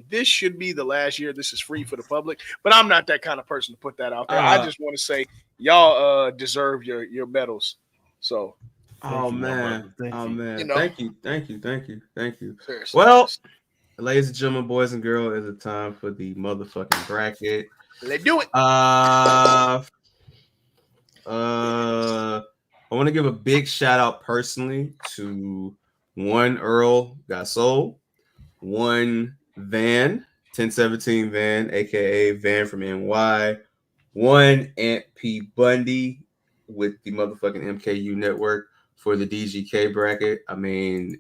this should be the last year. This is free for the public, but I'm not that kind of person to put that out there. I just want to say y'all deserve your medals. So, man. You know? Thank you. Seriously. Well, ladies and gentlemen, boys and girls, it's time for the motherfucking bracket. Let's do it. I want to give a big shout out personally to one Earl Gasol, one Van 1017 Van, aka Van from NY, one Ant P Bundy with the motherfucking MKU network for the DGK bracket. I mean,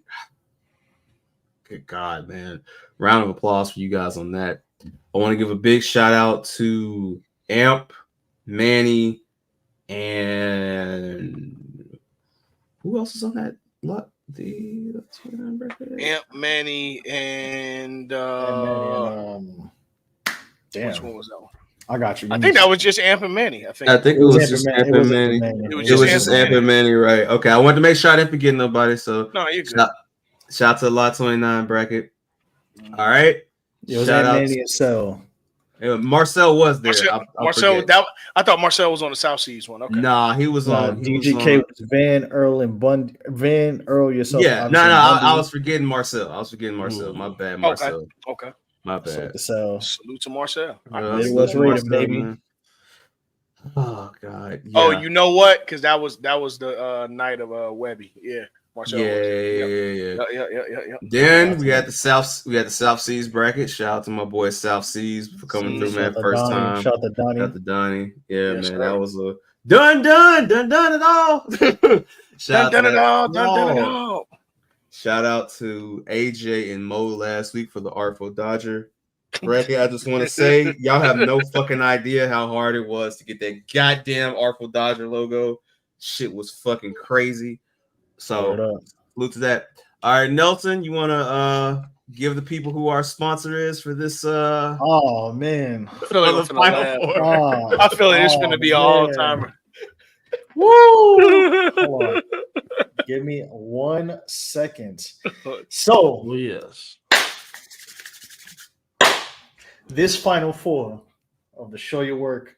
good God, man. Round of applause for you guys on that. I want to give a big shout out to Amp, Manny, and who else is on that lot? Amp, Manny, and damn. Which one was that one? I got you. I think that was just Amp and Manny. I think it was just Amp and Manny. It was just Amp and Manny, right? Okay, I wanted to make sure I didn't forget nobody. So no, you're good. Shout out to the Lot 29 bracket. All right. It was Amp, Manny, and Cell. Marcel was there. Marcel, I thought Marcel was on the South Seas one. Okay. Nah, he was on DGK was Van, Earl, and Bundy. Van, Earl, yourself. Yeah, no, I was forgetting Marcel. My bad, Marcel. Okay. My bad. Salute to Marcel. It was rated, baby. Man. Oh God. Yeah. Oh, you know what? Because that was the night of Webby. Yeah. Marcel. Yeah. Then we had the South Seas bracket. Shout out to my boy South Seas for coming through, man. First time. Shout out to Donnie. Yeah, yes, man. Sir. That was a done it all. Done it all. Shout out to AJ and Mo last week for the Artful Dodger bracket. I just want to say, y'all have no fucking idea how hard it was to get that goddamn Artful Dodger logo. Shit was fucking crazy. So, salute to that. All right, Nelson, you want to give the people who our sponsor is for this? Oh man, I feel like it's going to be an all-timer. Woo! Hold on. Give me 1 second. So, yes, this Final Four of the Show Your Work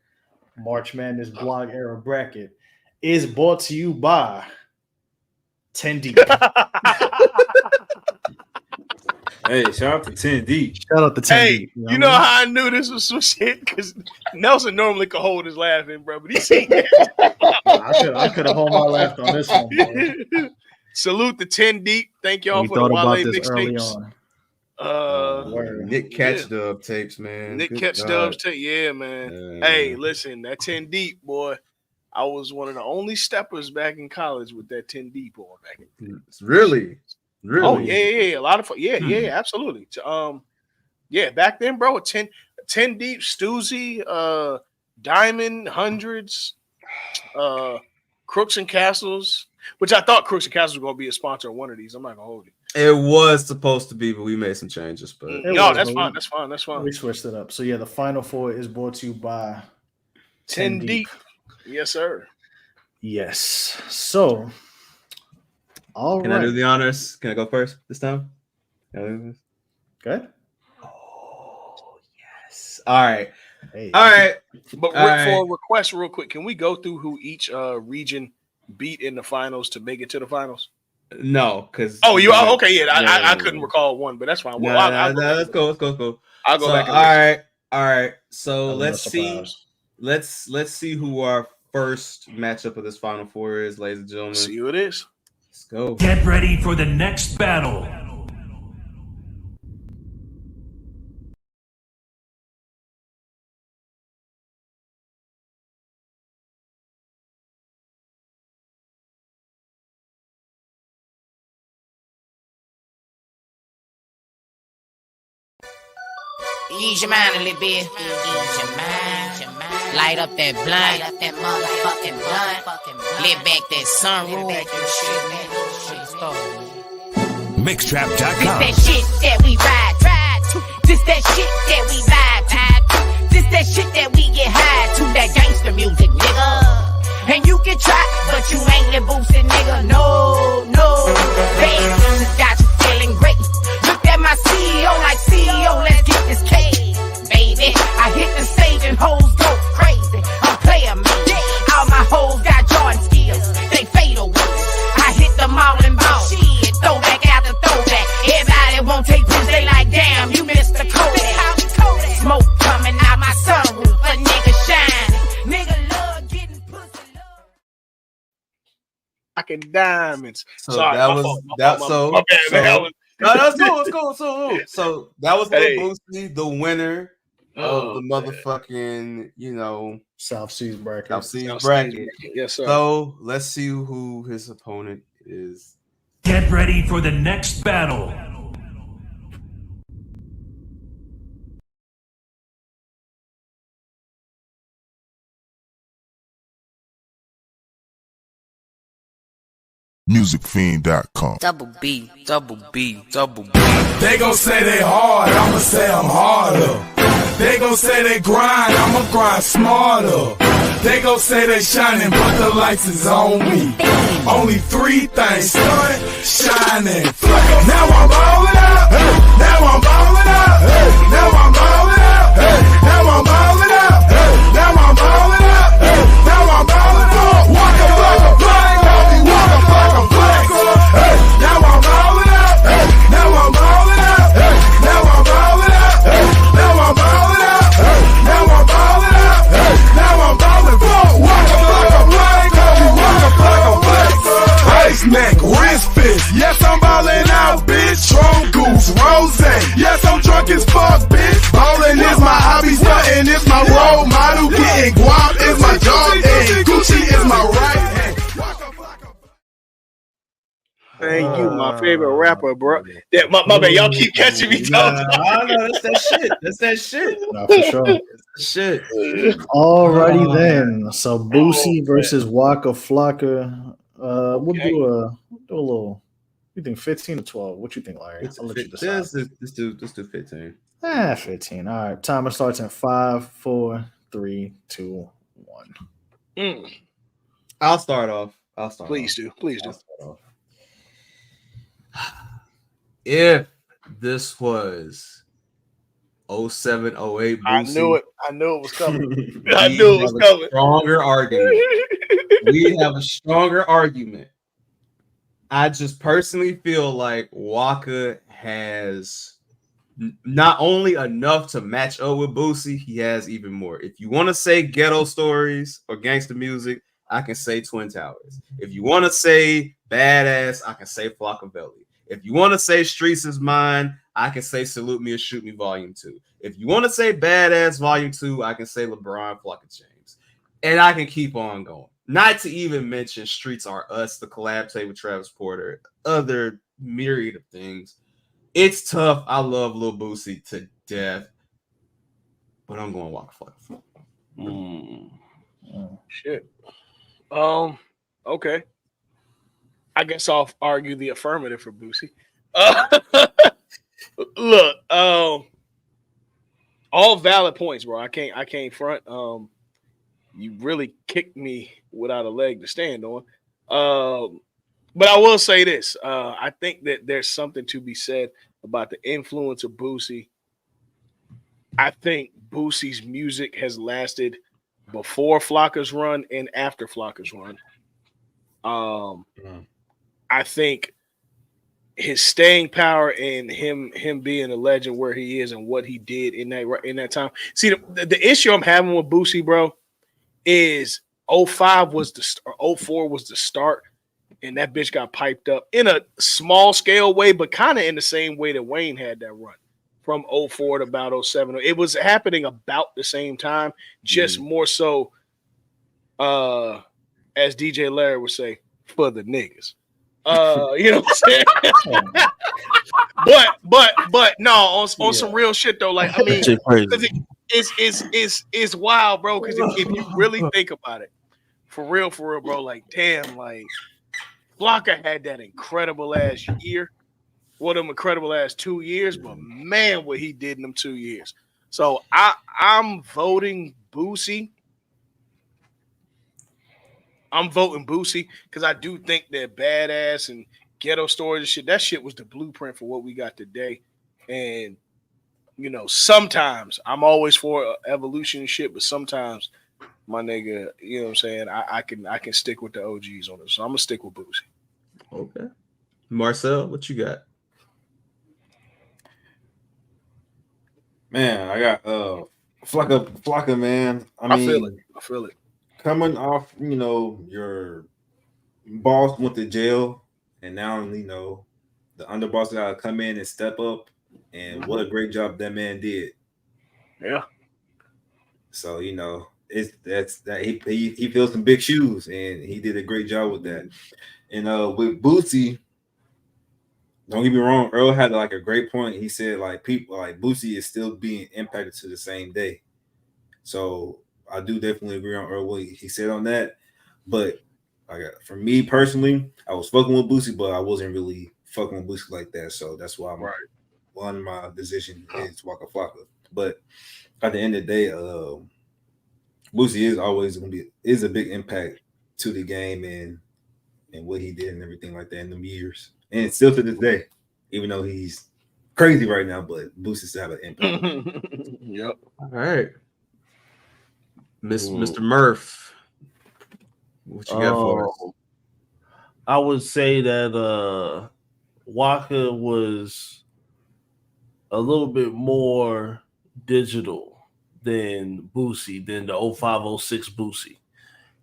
March Madness Blog Era bracket is brought to you by 10 Deep. Hey, shout out to 10 Deep. Shout out to 10 Deep. You know how I knew this was some shit? Because Nelson normally could hold his laugh in, bro, but he seen it. I could have held my laugh on this one, bro. Salute to 10 Deep. Thank y'all for the Wale mixtapes. Nick Catch Dub tapes, man. Nick Catch Dubs tape, yeah, man. Hey, listen, that 10 Deep, boy. I was one of the only steppers back in college with that 10 Deep on back in. Really? Oh, yeah. A lot of fun. Yeah, absolutely. Yeah, back then, bro, 10 Deep, Stuzy, Diamond, Hundreds, Crooks and Castles, which I thought Crooks and Castles was going to be a sponsor of one of these. I'm not going to hold it. It was supposed to be, but we made some changes. But no, that's fine. That's fine. We switched it up. So, yeah, the Final Four is brought to you by 10 Deep. Yes, sir. Yes. So, Can I do the honors? Can I go first this time? Good. Oh, yes. All right. Hey, all right. But for a request, real quick, can we go through who each region beat in the finals to make it to the finals? No, because okay? Yeah, I couldn't recall one, but that's fine. Well, let's go. I'll go back. All right. So let's see. Let's see who our first matchup of this Final Four is, ladies and gentlemen. See who it is. Let's go. Get ready for the next battle. Ease your mind a little bit. Ease your mind. Light up that blunt. Light up that motherfucking blunt. Lit back that sunroof. Mixtrap.com. This that shit that we ride to. This that shit that we vibe to. This that shit that we get high to. That gangster music, nigga. And you can try, but you ain't the boosted nigga. No. Hey, got you feeling great. Look at my CEO like CEO. Let's rocking diamonds. So Sorry, that my was fault, that. my So bad, man. That was- no, that's cool. It's cool. So that was Lil Hey. Boosie, the winner of the Oh, motherfucking, South Seas bracket. South Seas South Seas bracket. Yes, sir. So let's see who his opponent is. Get ready for the next battle. musicfiend.com. Double B, double B, double B. They gon' say they hard, I'ma say I'm harder. They gon' say they grind, I'ma grind smarter. They gon' say they shining, but the lights is on me. Only three things, sun, shining. Now I'm ballin' out, now I'm ballin' out, now I'm ballin' out, now I'm ballin' out, now I'm ballin' out, now I'm ballin' out. Walk a block of flag, walk a block of flag. Now I'm ballin' out, now I'm ballin' out, now I'm ballin' out, now I'm ballin' out, now I'm ballin' out, now I'm ballin' out. Walk a block of flag, walk a block of flag. Ice neck, wrist fist, yes I'm ballin' out, bitch. Strong goose, rose, yes I'm drunk as fuck, bitch. Ballin' is my hobby, stuntin' is my role model. Getting guap is my dog, and Gucci is my right hand. Thank you, my favorite rapper, bro. Yeah, my bad. Y'all keep catching me talking. I know that's that shit. That's that shit. No, for sure. Shit. Alrighty then. So Boosie versus Waka Flocka. We'll do a little. You think 15 or 12? What you think, Larry? I'll let you decide. Let's do 15. 15. All right. Timer starts in 5, 4, 3, 2, 1. I'll start off. Please do. If this was 07, 08 Boosie, I knew it was coming. I knew it was coming. Stronger argument. We have a stronger argument. I just personally feel like Waka has not only enough to match up with Boosie, he has even more. If you want to say ghetto stories or gangster music, I can say Twin Towers. If you want to say badass, I can say Flockavelli. If you want to say Streets is Mine, I can say Salute Me or Shoot Me Volume 2. If you want to say Badass Volume 2, I can say LeBron Flocka James. And I can keep on going. Not to even mention Streets Are Us, the collab tape with Travis Porter, other myriad of things. It's tough. I love Lil Boosie to death. But I'm going Waka Flocka. Shit. Okay. I guess I'll argue the affirmative for Boosie. Look, all valid points, bro. I can't front. You really kicked me without a leg to stand on. But I will say this. I think that there's something to be said about the influence of Boosie. I think Boosie's music has lasted before Flocka's run and after Flocka's run. I think his staying power and him being a legend where he is and what he did in that time. See, the issue I'm having with Boosie, bro, is 05 was or 04 was the start, and that bitch got piped up in a small scale way, but kind of in the same way that Wayne had that run from 04 to about 07. It was happening about the same time, just more so, as DJ Larry would say, for the niggas. You know what I'm saying? but no, on some real shit though. Like, I mean, it's wild, bro. Because if you really think about it, for real, bro, like, damn, like, Flocka had that incredible ass year, one of them incredible ass 2 years, but man, what he did in them 2 years. So I'm voting Boosie. I'm voting Boosie because I do think that Badass and Ghetto Stories and shit, that shit was the blueprint for what we got today. And, you know, sometimes I'm always for evolution and shit, but sometimes, my nigga, you know what I'm saying, I can stick with the OGs on it. So I'm going to stick with Boosie. Okay. Marcel, what you got? Man, I got Flocka, man. I mean, I feel it. Coming off, your boss went to jail, and now the underboss gotta come in and step up, and what a great job that man did. Yeah. So it's that he fills some big shoes, and he did a great job with that. And with Boosie, don't get me wrong, Earl had like a great point. He said like people like Boosie is still being impacted to the same day. So I do definitely agree on Earl what he said on that. But for me personally, I was fucking with Boosie, but I wasn't really fucking with Boosie like that. So that's why one of my decision is Waka Flocka. But at the end of the day, Boosie is always going to be a big impact to the game and what he did and everything like that in them years, and still to this day, even though he's crazy right now, but Boosie still have an impact. Yep. All right, Mr. Murph, what you got for us? I would say that Waka was a little bit more digital than Boosie, than the 0506 Boosie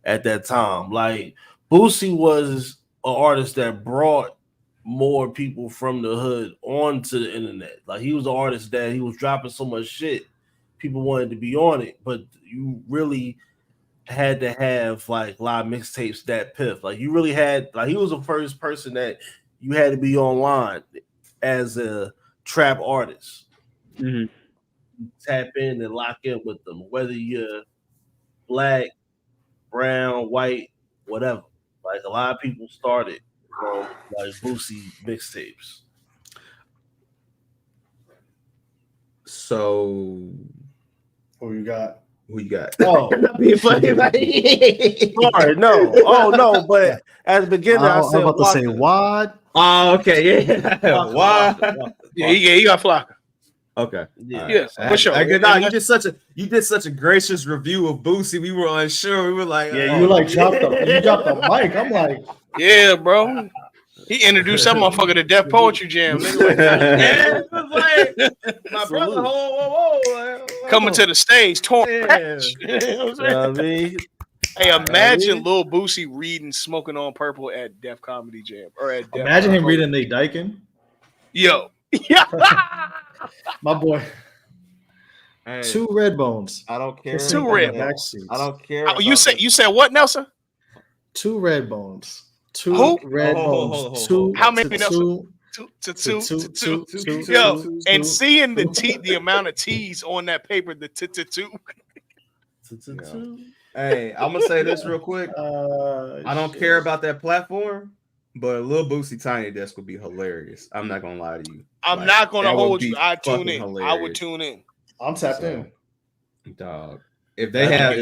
at that time. Like Boosie was an artist that brought more people from the hood onto the internet. Like he was an artist that he was dropping so much shit, people wanted to be on it, but you really had to have like live mixtapes that piff. Like you really had, like he was the first person that you had to be online as a trap artist. Mm-hmm. Tap in and lock in with them, whether you're black, brown, white, whatever. Like a lot of people started from like Boosie mixtapes. So Who you got? Oh, being funny. sorry, no. Oh no, but at the beginning I said I'm about to say what? Oh, okay, yeah. Waka. Yeah, he got Flocka. Okay. Yeah. Yes, for sure. You did such a gracious review of Boosie. We were unsure. We were like, Yeah, you like dropped the mic. I'm like, Yeah, bro. He introduced that motherfucker to Def Poetry Jam. Nigga, yeah, it was like my brother. Whoa. coming to the stage, torn. Yeah. You know what I'm You know saying? what I mean? Hey, imagine Lil Boosie reading "Smoking on Purple" at Def Comedy Jam or at Def imagine him reading Nate Dykin. Yo, yeah. My boy. Hey, 2 red bones. I don't care. Two red bones. I don't care. Oh, you said what, Nelson? 2 red bones. 2 Who? red bones. 2. How many, to Nelson? 2. Two. Two. Yo, Two. and seeing the amount of T's on that paper, the two. Hey, I'm gonna say this real quick. I don't care about that platform, but a Lil Boosie Tiny Desk would be hilarious. I'm not gonna lie to you. I'm not gonna that would hold be you. I tune in. fucking I would hilarious. tune in. I'm tapped in. Dog. If they have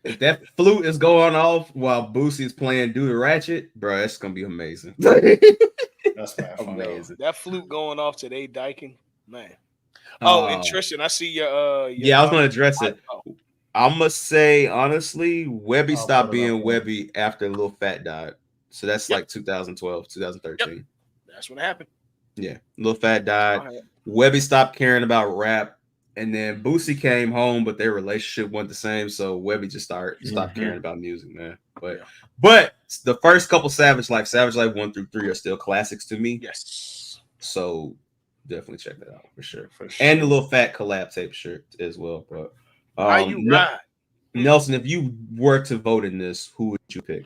if that flute is going off while Boosie is playing Do the Ratchet, bro, that's gonna be amazing. That's amazing. That flute going off to they Dyking, man. Oh, and Tristan, I see your yeah, I was gonna address it. I'm gonna say honestly, Webby I'll stopped put it being up. Webby after Lil Fat died. So that's like 2012, 2013. Yep. That's what happened. Yeah, Lil Fat died. Webby stopped caring about rap, and then Boosie came home, but their relationship wasn't the same. So Webby just stopped caring about music, man. But the first couple Savage Life 1 through 3 are still classics to me. Yes. So definitely check that out for sure. And the Lil Fat collab tape shirt as well. But How you ride? Nelson, if you were to vote in this, who would you pick?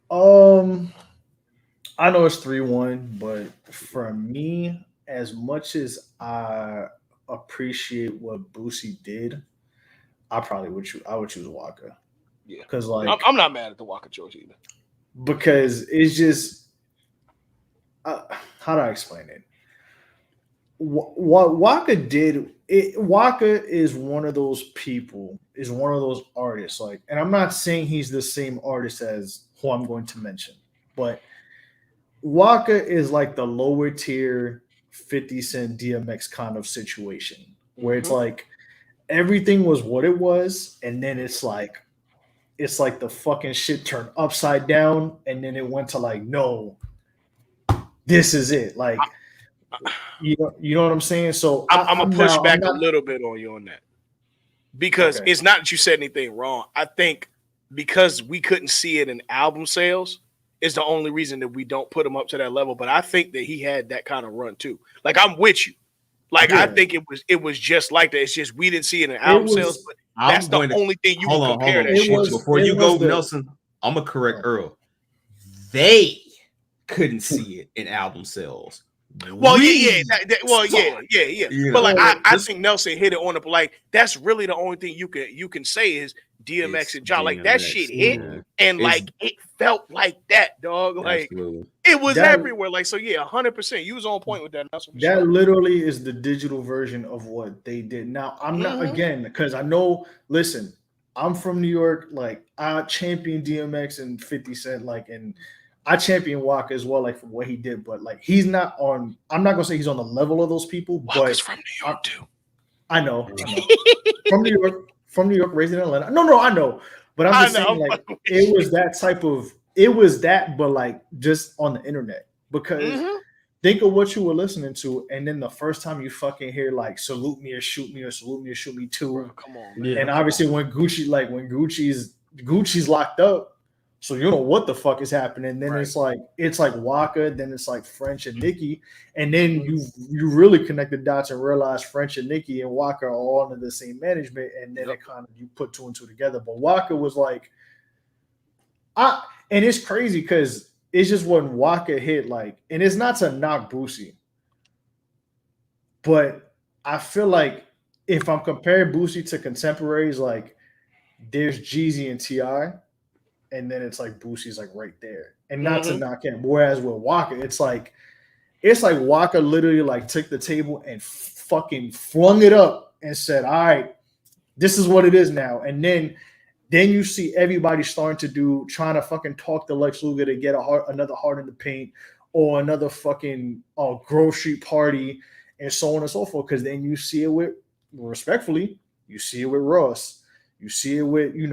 I know it's 3-1, but for me, as much as I appreciate what Boosie did, I would choose Waka. Yeah, because like I'm not mad at the Waka choice either. Because it's just how do I explain it? What Waka did, Waka is one of those people, is one of those artists. Like, and I'm not saying he's the same artist as who I'm going to mention, but Waka is like the lower tier 50 Cent DMX kind of situation where it's like everything was what it was, and then it's like the fucking shit turned upside down, and then it went to like, no, this is it. Like, you know what I'm saying? So I'm gonna push back a little bit on you on that, because it's not that you said anything wrong. I think because we couldn't see it in album sales is the only reason that we don't put him up to that level. But I think that he had that kind of run too. Like, I'm with you. Like, I think it was just like that. It's just we didn't see it in album sales, but that's the only thing you can compare that shit to. Before you go, Nelson, I'm gonna correct Earl. They couldn't see it in album sales. Well, yeah. But like, I think Nelson hit it on the like. That's really the only thing you can say is DMX and John. Like, that shit hit, and like it felt like that, dog. Like it was everywhere. Like, so yeah, 100%. You was on point with that. That literally is the digital version of what they did. Now, I'm not again because I know. Listen, I'm from New York. Like, I champion DMX and 50 Cent. Like, and I champion Waka as well, like from what he did, but like he's not on. I'm not gonna say he's on the level of those people, Waka's from New York too. I know. From New York, raised in Atlanta. No, I know, but I'm just saying, like it was that type of. It was that, but like just on the internet, because think of what you were listening to, and then the first time you fucking hear like "Salute Me or Shoot Me" or "Salute Me or Shoot Me Too." Bro, come on, man. And obviously when Gucci's locked up. So you know what the fuck is happening. Then it's like Waka, then it's like French and Nicki, and then you really connect the dots and realize French and Nicki and Waka are all under the same management, and then it kind of you put two and two together. But Waka was like, and it's crazy because it's just when Waka hit like, and it's not to knock Boosie, but I feel like if I'm comparing Boosie to contemporaries, like there's Jeezy and T.I., and then it's like Boosie's like right there, and not to knock him. Whereas with Waka, it's like Waka literally like took the table and fucking flung it up and said, "All right, this is what it is now." And then you see everybody starting to trying to fucking talk to Lex Luger to get another Heart in the Paint or another fucking Grove Street Party and so on and so forth. Because then you see it with, respectfully, you see it with Ross. You see it with, you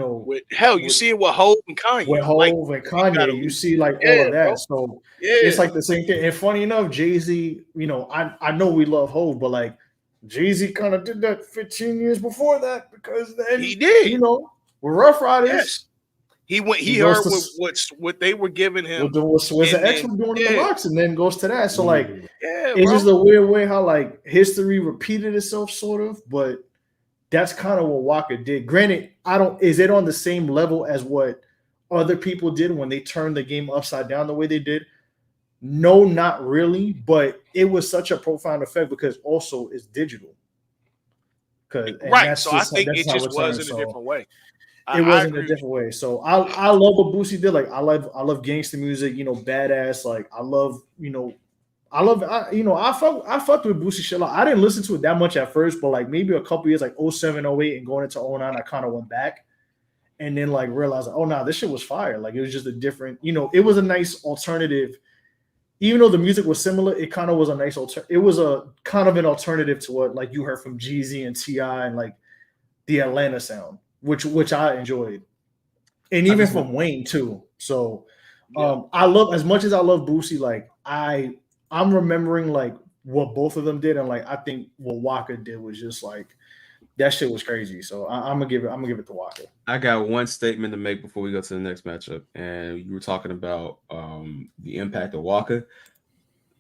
see it with Hov and Kanye. With Hov and Kanye, you see like all of that. Bro. So it's like the same thing. And funny enough, Jay-Z, I know we love Hov, but like Jay-Z kind of did that 15 years before that, because then he did. With Rough Riders. Yes. He heard what they were giving him. Was the X was doing in the box, and then goes to that. So like, it's bro. just a weird way how like history repeated itself, sort of, but. That's kind of what Waka did. Granted, is it on the same level as what other people did when they turned the game upside down the way they did? No, not really. But it was such a profound effect because also it's digital. Right. So I think it just was in a different way. It wasn't a different way. So I love what Boosie did. Like I love gangster music, badass. Like I love, I fucked with Boosie shit. I didn't listen to it that much at first, but like maybe a couple years, like 07, 08 and going into 09, I kind of went back and then like realized, like, oh no, this shit was fire. Like it was just a different, it was a nice alternative. Even though the music was similar, it kind of was a nice it was a kind of an alternative to what like you heard from Jeezy and T.I. and like the Atlanta sound, which I enjoyed. And even from Wayne too. So I love, as much as I love Boosie, like I'm remembering like what both of them did, and like I think what Waka did was just like that shit was crazy. So I'm gonna give it to Waka. I got one statement to make before we go to the next matchup, and you were talking about the impact of Waka.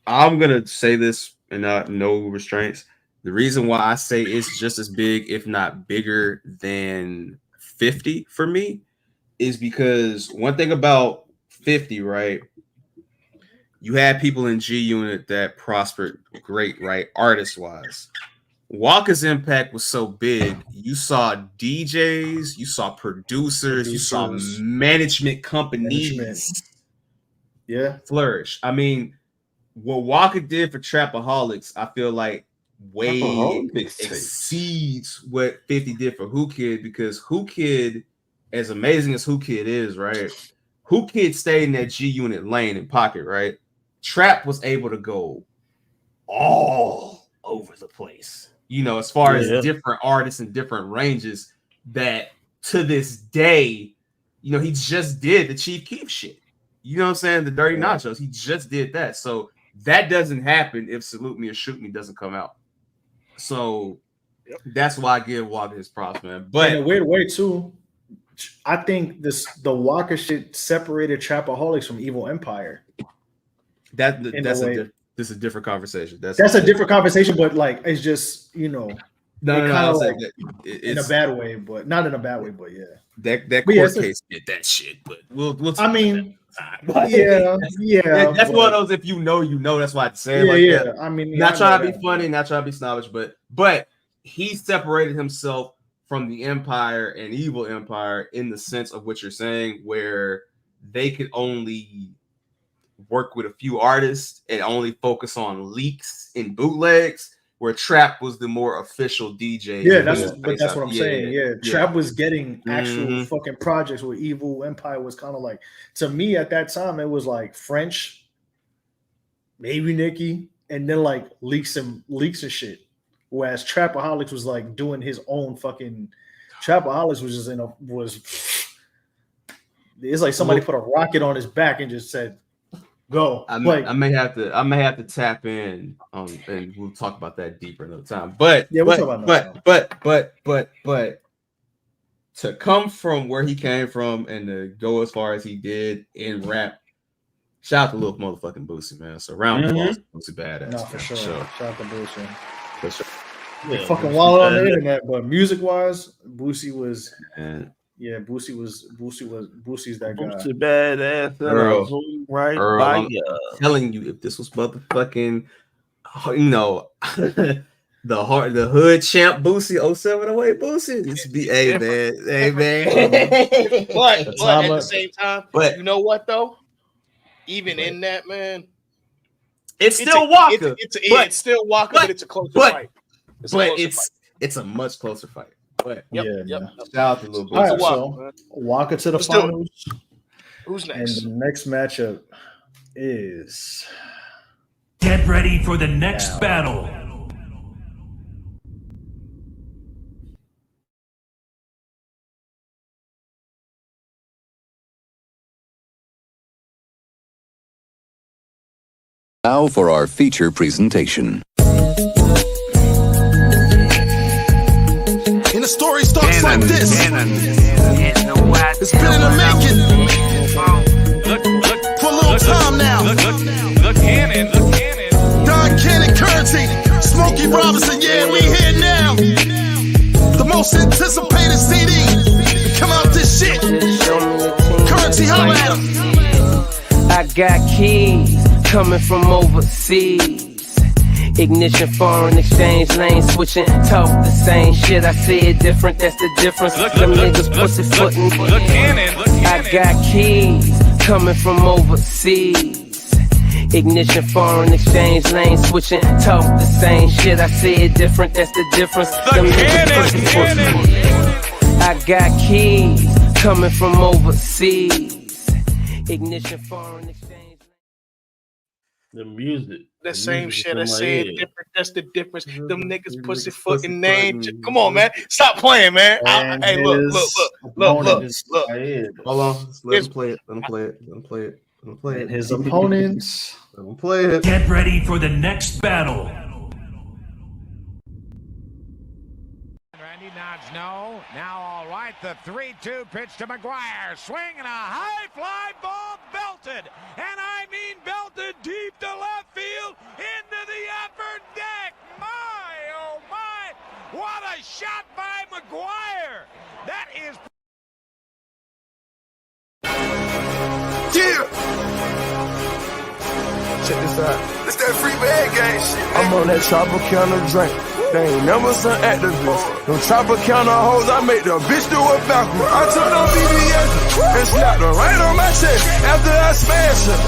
I'm gonna say this and no restraints. The reason why I say it's just as big, if not bigger than 50 for me, is because one thing about 50, right? You had people in G Unit that prospered great, right? Artist-wise. Waka's impact was so big. You saw DJs, you saw producers, you saw management companies flourish. I mean, what Waka did for Trapaholics, I feel like way exceeds what 50 did for Who Kid, because Who Kid, as amazing as Who Kid is, right? Who Kid stayed in that G Unit lane and pocket, right? Trap was able to go all over the place, as far as different artists and different ranges, that to this day, he just did the Chief Keef shit. You know what I'm saying? The Dirty Nachos. He just did that. So that doesn't happen if Salute Me or Shoot Me doesn't come out. So that's why I give Waka his props, man. But in a weird way too, I think the Walker shit separated Trapaholics from Evil Empire. That's a different conversation. That's a different conversation, but like it's just no, like in a bad way, but not in a bad way, but yeah. That court case did that shit, but we'll I mean, yeah. That's one of those. If you know, that's why I say it like that. I mean, not trying to be funny, not trying to be snobbish, but he separated himself from the Empire and Evil Empire in the sense of what you're saying, where they could only work with a few artists and only focus on leaks and bootlegs, where Trap was the more official DJ. Yeah, that's what I'm saying. Yeah, Trap was getting actual fucking projects where Evil Empire was kind of like, to me at that time, it was like French, maybe Nicki, and then like leaks and shit. Whereas Trapaholics was like doing his own fucking. Trapaholics was just it's like somebody put a rocket on his back and just said, "Go." I may have to tap in, and we'll talk about that deeper another time. But to come from where he came from and to go as far as he did in rap, shout out to little motherfucking Boosie, man. So round of applause, Boosie badass. No, for sure. Shout out to Boosie. For sure. Yeah, fucking wild on the internet, but music wise, Boosie was. Yeah, Boosie's that guy. Boosie badass, Earl, right? I'm telling you, if this was motherfucking, the hood champ Boosie, 0708 Boosie, this would be man. But at the same time, you know what though? Even in that, man, it's still Walker. It's still Walker, but it's a closer fight. It's a much closer fight. But yep. Shout out to little Boosie. Right, so Walker to the finals. Who's next? And the next matchup is. Get ready for the next battle. Now for our feature presentation. And the story starts like this. It's been in the making for a little time now. Don Cannon, Currency, Smokey Robinson, yeah, we here now. The most anticipated CD to come out this shit. Currency, holla at him. I got keys coming from overseas. Ignition, foreign exchange, lane switching, talk the same shit. I say it different, that's the difference. Them niggas pussy footin'. I got keys coming from overseas. Ignition, foreign exchange, lane switching, talk the same shit. I say it different, that's the difference. Them niggas pussy footin'. I got keys coming from overseas. Ignition, foreign exchange. The music. The same shit. I said different. That's the difference. Them niggas pussy fucking name. Come on, man. Stop playing, man. Hey, look. Hold on. Let him play it. His opponents. Let him play it. Get ready for the next battle. Randy nods no. Now all right. The 3-2 pitch to McGuire. Swing and a high fly ball belted. And I mean belted deep to left field into the upper deck. My, oh my. What a shot by McGuire. That is. Yeah. Check this out. It's that free bag gang shit, man. I'm on that Tropicana drink. They ain't never some activists. Them Tropicana hoes, I make the bitch do it backward. I took on BBS and slapped the rain on my chest after I smashed her.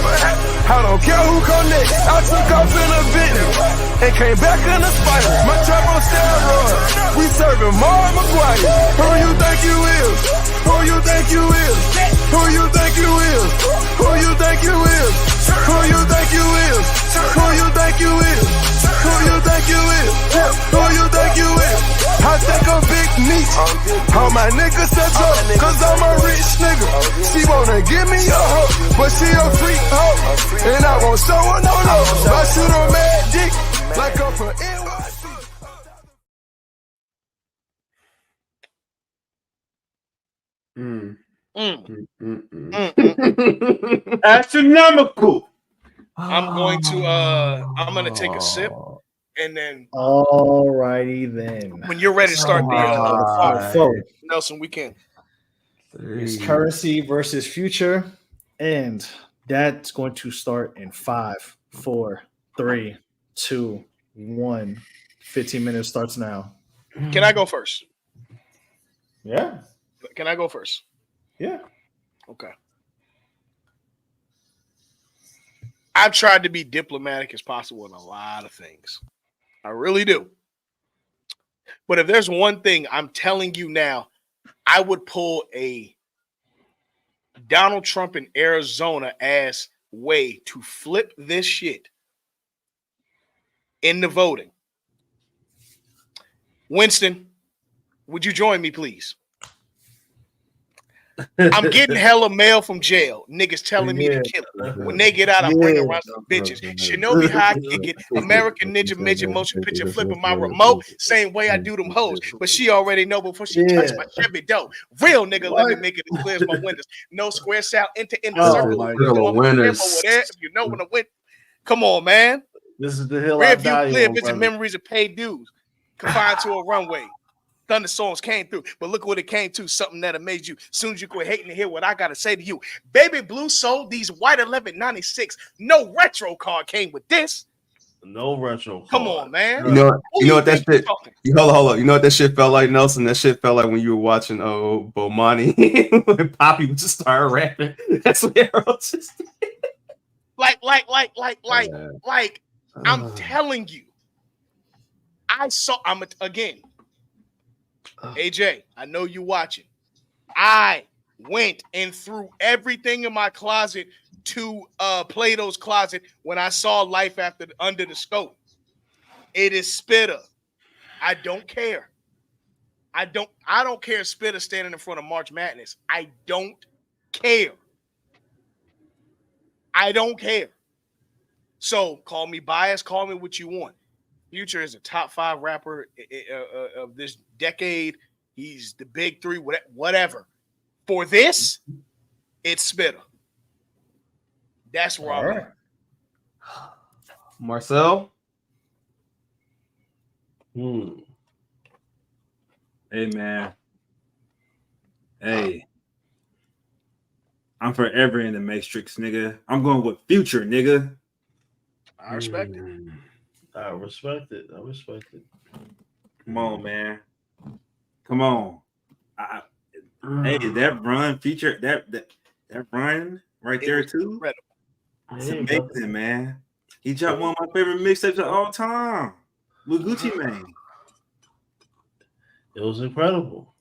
I don't care who come next. I took off in a Bentley and came back in a spider. My trap on steroids. We serving Mark McGuire. Who you think you is? Who you think you is? Who you think you is? Who you think you is? Who you think you is? Who you think you is? Who you think you is? Who you think you is? I take a big niche. All my niggas set up, cause I'm a rich nigga. She wanna give me a hoe, but she a freak hoe. And I won't show her no love. I shoot her mad dick, like I'm from NYC. Astronomical. I'm gonna take a sip, and then Alrighty then. when you're ready to start the Nelson, we can. It's Currency versus Future, and that's going to start in 5, 4, 3, 2, 1. 15 minutes starts now. Can I go first? Yeah. Can I go first? Yeah. Okay. I've tried to be diplomatic as possible in a lot of things. I really do. But if there's one thing I'm telling you now, I would pull a Donald Trump in Arizona ass way to flip this shit in the voting. Winston, would you join me, please? I'm getting hella mail from jail. Niggas telling me to kill her. When they get out, I'm bringing around some bitches. Shinobi how I kick it. American Ninja Midget motion picture flipping my remote. Same way I do them hoes. But she already know before she touch my Chevy dough. Real nigga, let me make it as clear as my windows. No square sound, enter in the circle. If you know when I went. Come on, man. This is the hill Rear I view die clear, on, vision brother. memories of paid dues. Confined to a runway. Thunder songs came through, but look what it came to, something that amazed you. Soon as you quit hating to hear what I gotta say to you. Baby Blue sold these white 1196. No retro card came with this. No retro card. Come on, man. You know what that shit. Hold up. You know what that shit felt like, Nelson? That shit felt like when you were watching Bomani when Poppy would just start rapping. That's what Harold just did. Like, I'm telling you. Again. AJ, I know you watching. I went and threw everything in my closet to Plato's closet when I saw Life Under the Scope. It is Spitter. I don't care. I don't care if Spitter standing in front of March Madness. I don't care. I don't care. So call me biased, call me what you want. Future is a top 5 rapper of this decade. He's the big 3, whatever. For this, it's Spitter. That's where I'm at. Marcel? Hey, man. Hey. I'm forever in the Matrix, nigga. I'm going with Future, nigga. I respect it. I respect it. Come on, man. Come on. Hey, that run feature, that run right there too. Incredible. It's amazing, man. He dropped one of my favorite mixtapes of all time with Gucci Mane. It was incredible.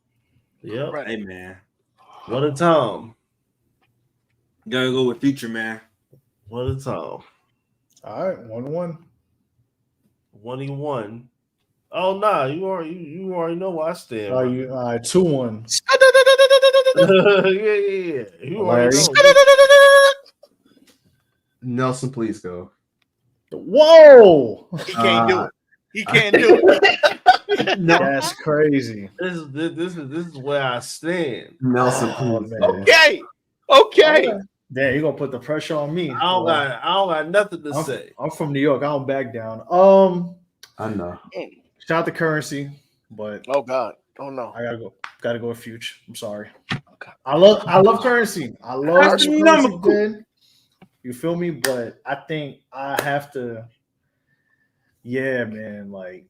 Yeah. Hey, man. What a time. Gotta go with Future, man. What a time. All right, 1-1. 1-1. Oh nah, you already know where I stand. Are you 2-1? Yeah. You already know. Nelson, please go. Whoa! He can't do it. He can't do it. That's crazy. This is where I stand. Nelson, please. Okay. Damn, you're gonna put the pressure on me. I don't got nothing to say. I'm from New York. I don't back down. I know. Shout out to Currency, but oh god, oh no, I gotta go with Future. I'm sorry. Okay. I love Currency. I love Currency. Good. You feel me? But I think I have to. Yeah, man. Like,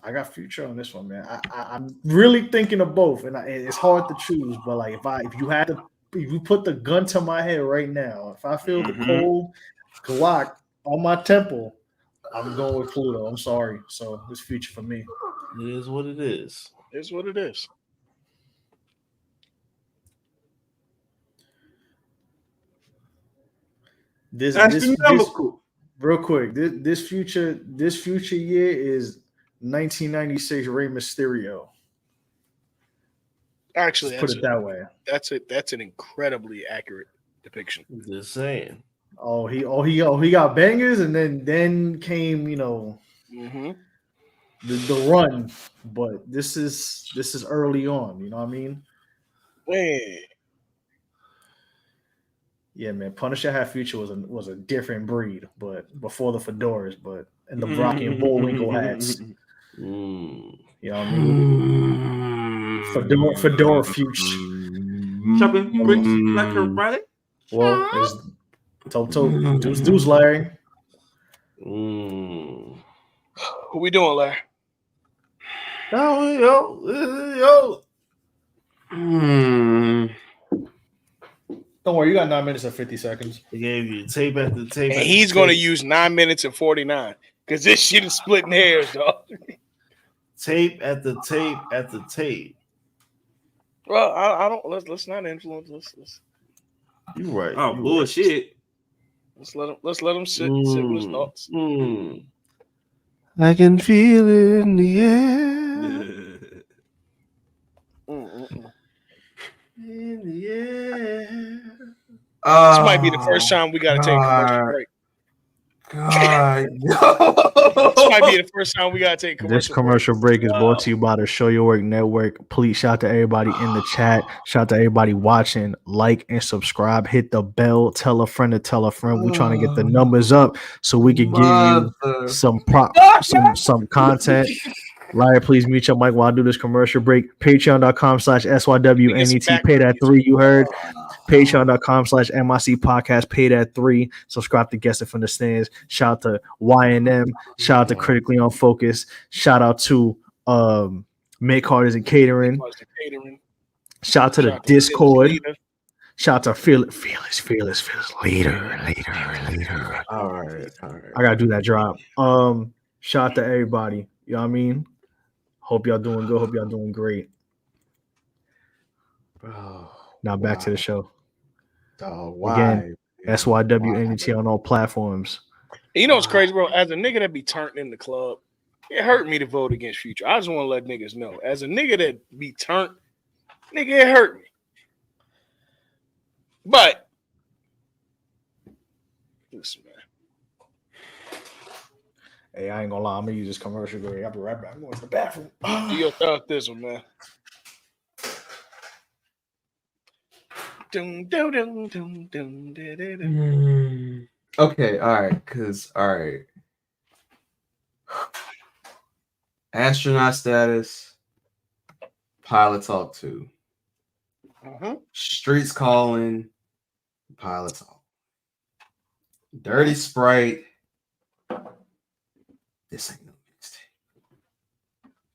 I got Future on this one, man. I'm really thinking of both, and it's hard to choose. But like, if you put the gun to my head right now, if I feel the cold Glock on my temple, I'm going with Pluto. I'm sorry. So it's Future for me. It is what it is. It's what it is. This real quick. This future year is 1996 Rey Mysterio. Actually, put it that way. That's an incredibly accurate depiction. Just saying. He got bangers, and then came the run. But this is early on. You know what I mean? Man. Yeah, man. Punisher had Future was a different breed, but before the fedoras, and the Rocky and Bullwinkle hats. You know what I mean? Fedora Future. Chopping bricks like a rabbit. Well, it's Toto. Deuce Larry. Who we doing, Larry? Yo. Don't worry, you got 9 minutes and 50 seconds. They gave you tape after tape. And he's going to use 9 minutes and 49 because this shit is splitting hairs, dog. Tape at the tape at the tape. Well, I don't. Let's not influence. Let's. You right. Oh, bullshit. Let's let him sit with his thoughts. I can feel it in the air. In the air. This might be the first time we got to take a commercial break. God, this might be the first time we got to take a commercial This commercial break is brought to you by the Show Your Work Network. Please shout out to everybody in the chat. Shout out to everybody watching. Like and subscribe. Hit the bell. Tell a friend to tell a friend. We're trying to get the numbers up so we can give you some content. Larry, please mute your mic while I do this commercial break. Patreon.com/SYWNET. Pay that $3 you heard. Patreon.com/MIC podcast. Pay that $3. Subscribe to Guessing from the Stands. Shout out to YNM. Shout out to Critically on Focus. Shout out to Make Harders and Catering. Shout out to the Discord. Shout out to Fearless Leader. all right. I gotta do that drop. Shout out to everybody. You know what I mean? Hope y'all doing good. Hope y'all doing great. Now back to the show. Again, SYWNET on all platforms. You know what's crazy, bro? As a nigga that be turned in the club, it hurt me to vote against Future. I just want to let niggas know. As a nigga that be turned, nigga, it hurt me. But listen, man. Hey, I ain't gonna lie. I'm gonna use this commercial break. I'll be right back. I'm going to the bathroom. Do your thing with this one, man. Okay, all right. Astronaut status, Pilot Talk 2. Streets Calling, Pilot Talk. Dirty Sprite. This ain't no mixtape.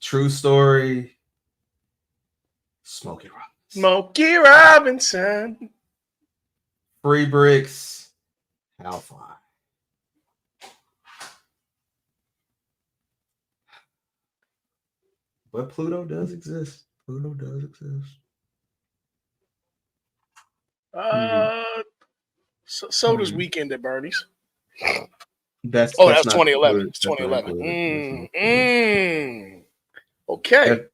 True Story, Smokey Robinson. Free Bricks, Halfway. But Pluto does exist. So does Weekend at Bernie's. That's 2011. It's 2011. Okay.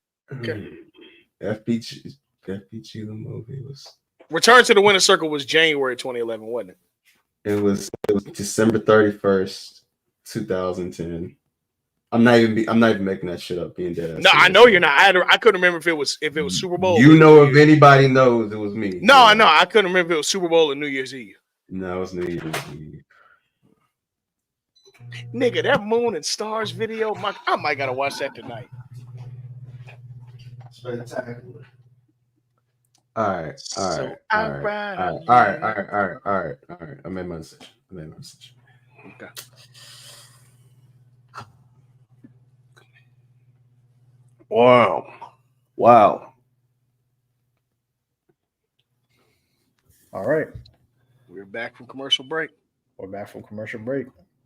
FBG the movie was. Return to the Winner Circle was January 2011, wasn't it? It was December 31st, 2010. I'm not even making that shit up. Being dead. No, I know you're not. I couldn't remember if it was Super Bowl. You know, if anybody knows, it was me. No, I know. I couldn't remember if it was Super Bowl or New Year's Eve. No, it was New Year's Eve. Nigga, that Moon and Stars video, I might gotta watch that tonight. Spectacular. All right. I made my decision. Okay. Wow. All right. We're back from commercial break.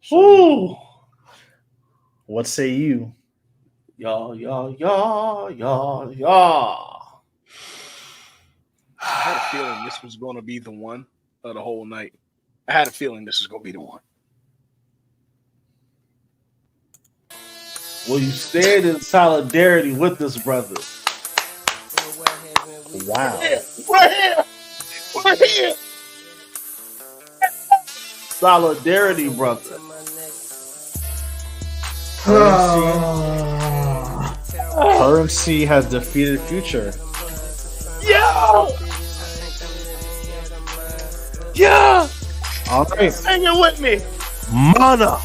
So, what say you? Y'all. I had a feeling this was going to be the one of the whole night. I had a feeling this was going to be the one. Will you stand in solidarity with this brother? Wow. We're here. Solidarity, brother. Currency has defeated Future. Yo! Yeah. All right. Sing it with me. Mana.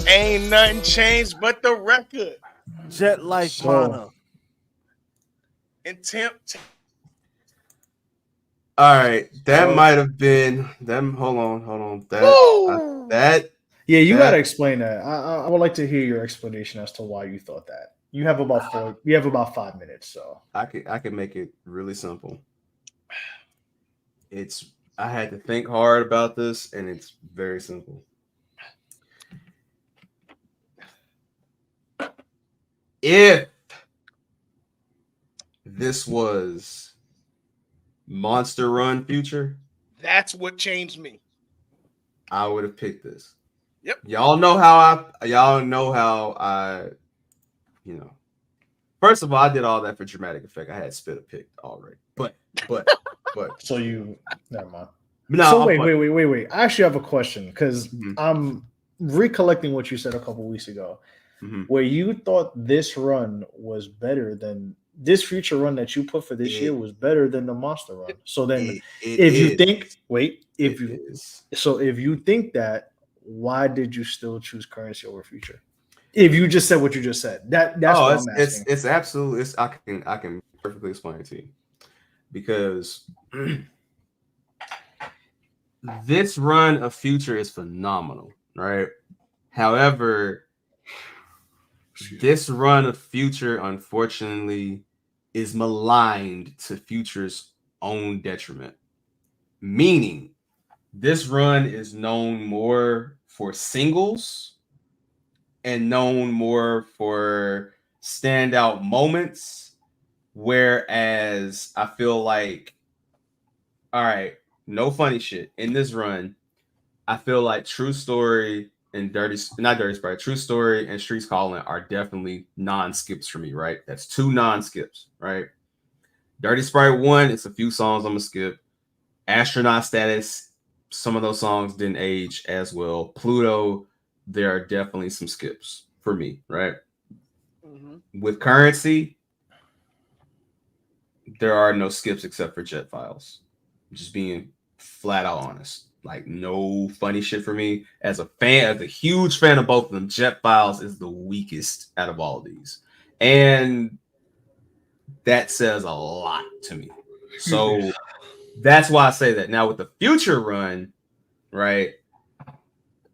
Ain't nothing changed but the record. Jet Life So- Mana. And Temp. All right, that So- might have been them. Hold on. That Yeah, you That- got to explain that. I would like to hear your explanation as to why you thought that. You have about 5 minutes. So I could make it really simple. I had to think hard about this, and it's very simple. If this was Monster Run Future, That's what changed me. I would have picked this. Yep. Y'all know how I, First of all, I did all that for dramatic effect. I had spit a pick already. But so you never mind. no. So wait. I actually have a question because Mhm. I'm recollecting what you said a couple weeks ago, Mhm. where you thought this run was better than this future run that you put for this year was better than the Monster Run. So then, if you think that, why did you still choose Currency over Future? If you just said what you just said, that's what I'm asking. It's absolutely. I can perfectly explain it to you because this run of Future is phenomenal, right? However, this run of Future, unfortunately, is maligned to Future's own detriment. Meaning, this run is known more for singles and known more for standout moments, whereas I feel like, all right, no funny shit in this run. I feel like True Story and True Story and Streets Calling are definitely non-skips for me, right? That's 2 non-skips, right? Dirty Sprite 1, it's a few songs I'm gonna skip. Astronaut Status, some of those songs didn't age as well. Pluto, there are definitely some skips for me, right? Mm-hmm. With Currency, there are no skips except for Jet Files. Just being flat out honest. Like, no funny shit for me. As a huge fan of both of them, Jet Files is the weakest out of all of these. And that says a lot to me. So that's why I say that. Now, with the Future run, right,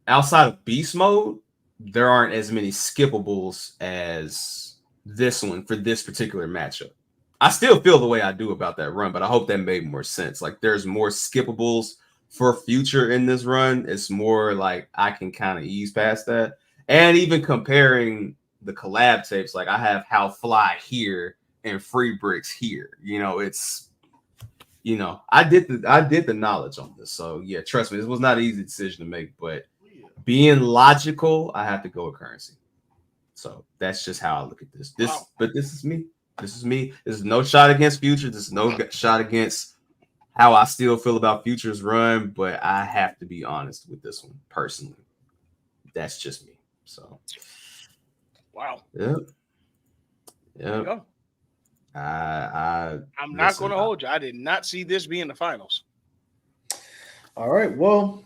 outside of Beast Mode, there aren't as many skippables as this one for this particular matchup. I still feel the way I do about that run, but I hope that made more sense. Like, there's more skippables for Future in this run. It's more like I can kind of ease past that. And even comparing the collab tapes, like I have How Fly here and Free Bricks here. I did the knowledge on this. So yeah, trust me, this was not an easy decision to make, but being logical, I have to go with Currency. So that's just how I look at this. But this is me. This is me. This is no shot against Future. This is no shot against how I still feel about Future's run, but I have to be honest with this one personally. That's just me. So, wow. Yep. There you go. I'm not going to hold you. I did not see this being the finals. All right. Well,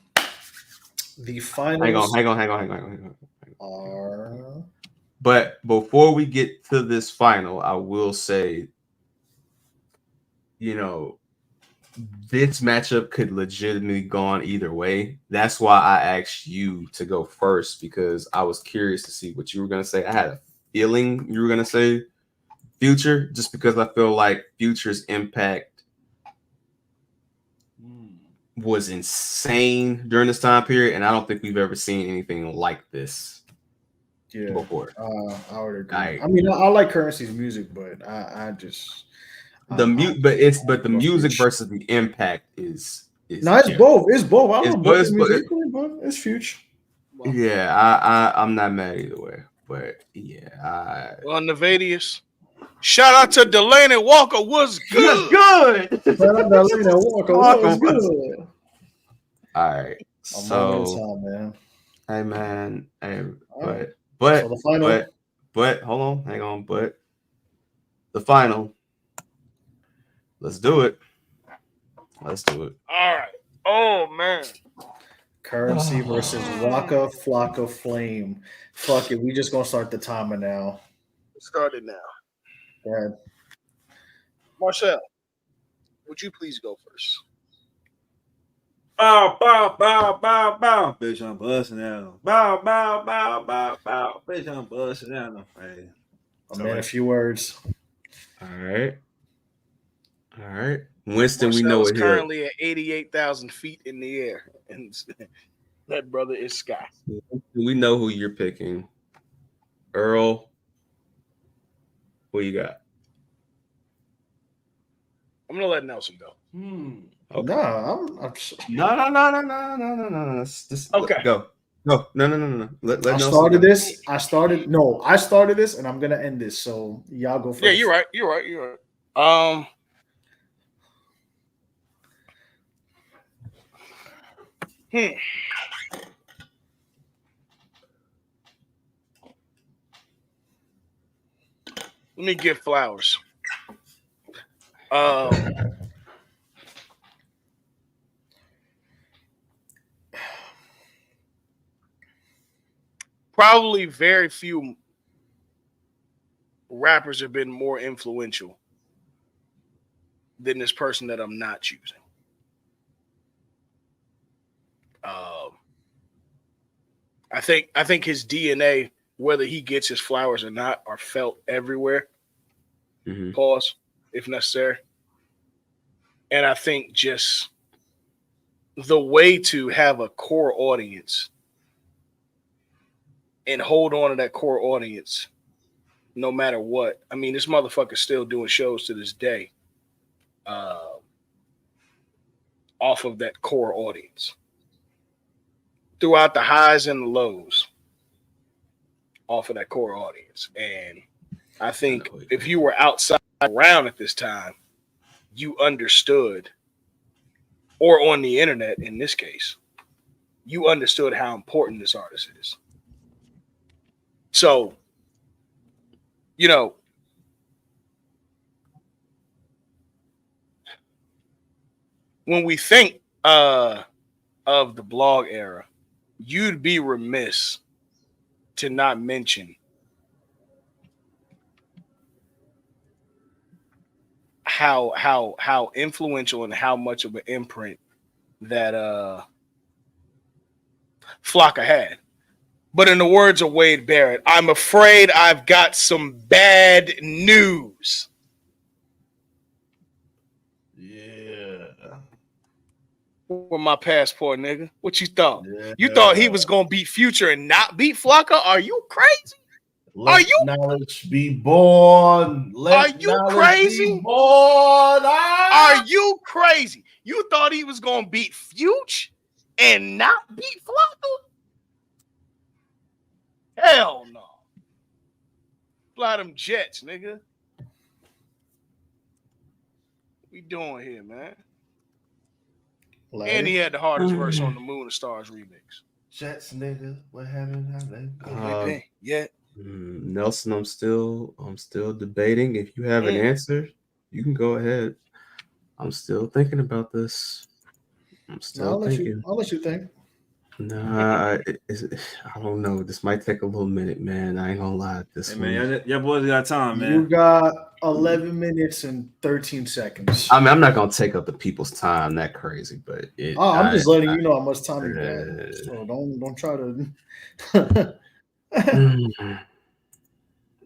the finals. Hang on. Are... But before we get to this final, I will say, this matchup could legitimately gone either way. That's why I asked you to go first, because I was curious to see what you were going to say. I had a feeling you were going to say Future, just because I feel like Future's impact was insane during this time period, and I don't think we've ever seen anything like this before. I would agree. I mean, I like Currency's music, but I just the music versus the impact is no, it's both. It's both. I don't know it's musically, but it's Future. Yeah, I'm not mad either way, but yeah. Well, Nevadius, shout out to Delaney Walker. Was good. Shout out to Delaney Walker. Was good. All right. So, man. Hey, man. Hey, right. But so the final. But hold on, hang on. But the final. Let's do it. All right. Oh man. Currency versus Waka Flocka Flame. Fuck it, we just gonna start the timer now. Start it now. Go ahead. Marcel, would you please go first? Bow, bow, bow, bow, bow. Bitch, I'm busting out. Bow, bow, bow, bow, bow. Bitch, I'm busting out. Hey. A man, a few words. All right. Winston, Marcel we know is it here. currently at 88,000 feet in the air, and that brother is Sky. We know who you're picking. Earl, who you got? I'm gonna let Nelson go. Okay. No. No. Just okay. Go. No. Let I Nelson started go. this. I started this, and I'm gonna end this. So y'all go first. Yeah, you're right. Let me give flowers. Probably very few rappers have been more influential than this person that I'm not choosing. I think his DNA, whether he gets his flowers or not, are felt everywhere. Mm-hmm. Pause, if necessary. And I think just the way to have a core audience and hold on to that core audience no matter what. I mean, this motherfucker's still doing shows to this day off of that core audience. Throughout the highs and the lows off of that core audience. And I think if you were outside around at this time, you understood, or on the internet in this case, you understood how important this artist is. So, you know, when we think of the blog era, you'd be remiss to not mention how influential and how much of an imprint that Flocka had. But in the words of Wade Barrett, I'm afraid I've got some bad news. Yeah. With my passport, nigga. What you thought? Yeah. You thought he was gonna beat Future and not beat Flocka? Are you crazy? Let knowledge be born. Are you crazy? Are you crazy? You thought he was gonna beat Future and not beat Flocka? Hell no. Fly them jets, nigga. What we doing here, man? And he had the hardest verse on the Moon and Stars remix. Jets, nigga. What happened? Yeah. Nelson, I'm still debating. If you have an answer, you can go ahead. I'm still thinking about this. I'll let you think. Nah, I don't know. This might take a little minute, man. I ain't gonna lie. Man, y'all boys got time, man. You got 11 minutes and 13 seconds. I mean, I'm not gonna take up the people's time that crazy, but I'm just letting you know how much time you got. So don't try to.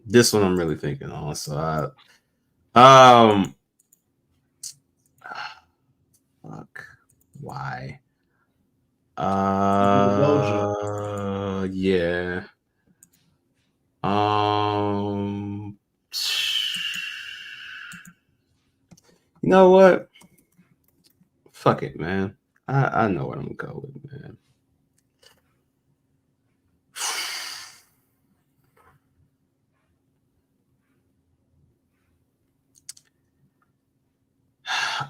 This one I'm really thinking on. So fuck. Why? Yeah. You know what? Fuck it, man. I know what I'm gonna go with, man.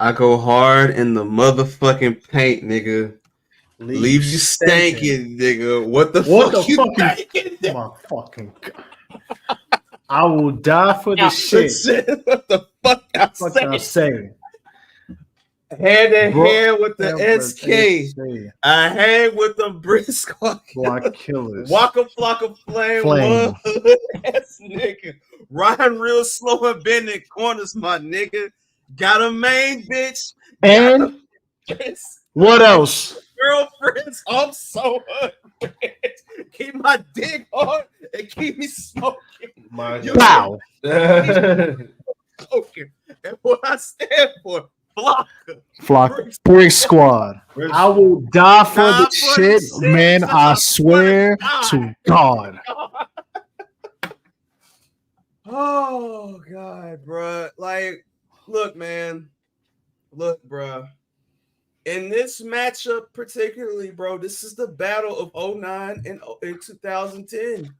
I go hard in the motherfucking paint, nigga. Leave you stankin', nigga. What the fuck you thinking? My fucking God. I will die for this shit. What the fuck I say? Hand in Bro- hand with the Yeah, SK. I hang with them brisk Block killers. Waka Flocka Flame. Flame. One ass nigga. Riding real slow and bending corners, my nigga. Got a main bitch. And what else? Girlfriends. I'm so hungry. Keep my dick hard and keep me smoking. Wow. Smoking. And what I stand for, Flock Brick Squad. I will die for the shit, man. I swear to God. Oh God, bro. Like, look, man. Look, bro. In this matchup, particularly, bro, this is the battle of 09 and 2010.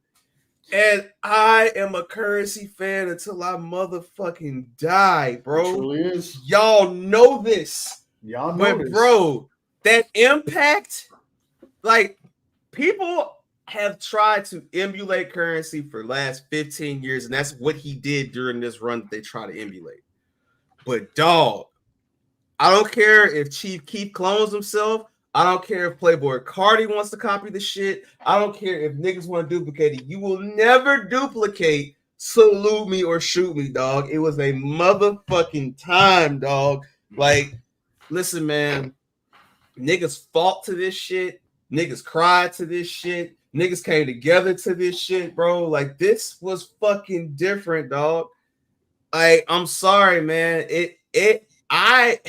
And I am a Currency fan until I motherfucking die, bro. It truly is. Y'all know this. Y'all know but this. Bro, that impact, like, people have tried to emulate Currency for the last 15 years, and that's what he did during this run that they try to emulate. But dog, I don't care if Chief Keef clones himself. I don't care if Playboy Cardi wants to copy the shit. I don't care if niggas want to duplicate it. You will never duplicate Salute Me or Shoot Me, dog. It was a motherfucking time, dog. Like, listen, man. Niggas fought to this shit. Niggas cried to this shit. Niggas came together to this shit, bro. Like, this was fucking different, dog. I'm sorry, man. I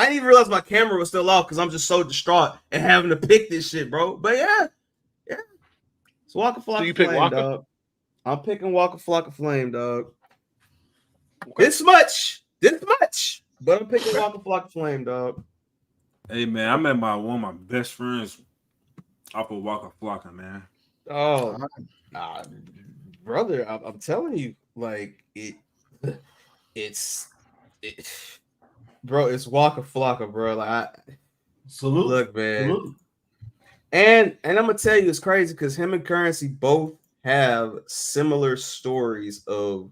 didn't even realize my camera was still off because I'm just so distraught and having to pick this shit, bro. But yeah. It's Waka Flocka. So you pick Flame, Waka? dog. I'm picking Waka Flocka Flame, dog. Okay. This much, but I'm picking Waka Flocka Flame, dog. Hey man, I met one of my best friends off of Waka Flocka, man. Oh, brother, I'm telling you, like it's bro, it's Waka Flocka, bro. Like, salute. Look, man. Salute. And I'm gonna tell you, it's crazy because him and Currency both have similar stories of,